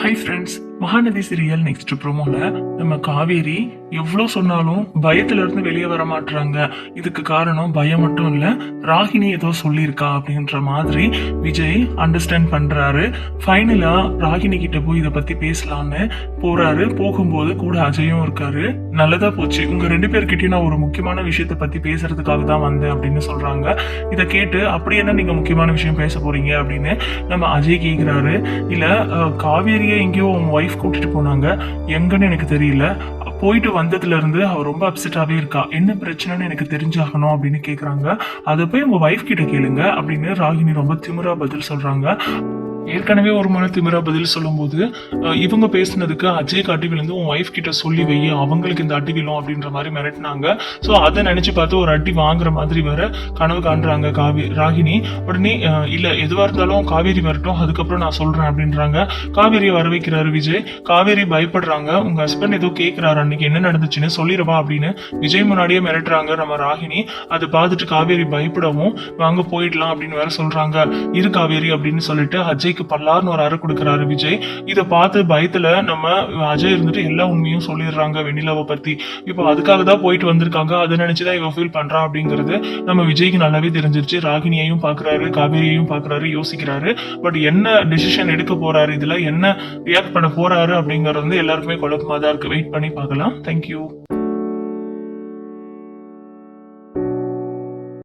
High friends, Mahanadhi serial next ப்ரோமோல நம்ம காவேரி எவ்வளோ சொன்னாலும் பயத்துல இருந்து வெளியே வர மாட்டாங்க. இதுக்கு காரணம் பயம் மட்டும் இல்ல, ராகினி ஏதோ சொல்லியிருக்கா அப்படின்ற மாதிரி விஜய் அண்டர்ஸ்டாண்ட் பண்றாரு. ஃபைனலா ராகினி கிட்ட போய் இதை பத்தி பேசலான்னு போறாரு. போகும்போது கூட அஜயும் இருக்காரு. நல்லதா போச்சு, உங்க ரெண்டு பேர்கிட்டயும் நான் ஒரு முக்கியமான விஷயத்த பத்தி பேசுறதுக்காக தான் வந்தேன் அப்படின்னு சொல்றாங்க. இதை கேட்டு அப்படி என்ன நீங்க முக்கியமான விஷயம் பேச போறீங்க அப்படின்னு நம்ம அஜய் கேக்குறாரு. இல்ல காவேரியை எங்கேயோ உங்க ஒய்ஃப் கூட்டிட்டு போனாங்க, எங்கன்னு எனக்கு தெரியல, போயிட்டு வந்ததுல இருந்து அவ ரொம்ப அப்செட்டாவே இருக்கா, என்ன பிரச்சனைன்னு எனக்கு தெரிஞ்சாகணும் அப்படின்னு கேக்குறாங்க. அதை போய் உங்க ஒய்ஃப் கிட்ட கேளுங்க அப்படின்னு ராகினி ரொம்ப திமிரா பதில் சொல்றாங்க. ஏற்கனவே ஒரு மன திமிரா பதில் சொல்லும் போது இவங்க பேசுனதுக்கு அஜய் அடி விழுந்து உன் ஒய்ஃப் கிட்ட சொல்லி வை, அவங்களுக்கு இந்த அடி விழும் அப்படின்ற மாதிரி மிரட்டினாங்க. ஸோ அதை நினைச்சு பார்த்து ஒரு அடி வாங்குற மாதிரி வேற கனவு காண்றாங்க ராகினி. உடனே இல்ல எதுவா இருந்தாலும் காவேரி வரட்டும், அதுக்கப்புறம் நான் சொல்றேன் அப்படின்றாங்க. காவேரியை வர வைக்கிறாரு விஜய். காவேரி பயப்படுறாங்க. உங்க ஹஸ்பண்ட் ஏதோ கேட்கிறாரு, அன்னைக்கு என்ன நடந்துச்சுன்னு சொல்லிடுவா அப்படின்னு விஜய் முன்னாடியே மிரட்டுறாங்க நம்ம ராகினி. அதை பார்த்துட்டு காவேரி பயப்படவும் வாங்க போயிடலாம் அப்படின்னு வேற சொல்றாங்க. இரு காவேரி அப்படின்னு சொல்லிட்டு அஜய் பல்லார்னு ஒரு அறை கொடுக்கிறாரு விஜய். இதை பார்த்து பயத்துல நம்ம அஜய் இருந்துட்டு எல்லா உண்மையும் சொல்லிடுறாங்க வெண்ணிலாவை பத்தி. இப்போ அதுக்காக தான் போயிட்டு வந்திருக்காங்க, அதை நினைச்சுதான் இவ ஃபீல் பண்றா அப்படிங்கிறது நம்ம விஜய்க்கு நல்லாவே தெரிஞ்சிருச்சு. ராகினியையும் பாக்குறாரு, காவேரியையும் பாக்குறாரு, யோசிக்கிறாரு. பட் என்ன டிசிஷன் எடுக்க போறாரு, இதுல என்ன ரியாக்ட் பண்ண போறாரு அப்படிங்கிறது வந்து எல்லாருக்குமே குழப்பமா தான் இருக்கு. வெயிட் பண்ணி பார்க்கலாம். தேங்க்யூ.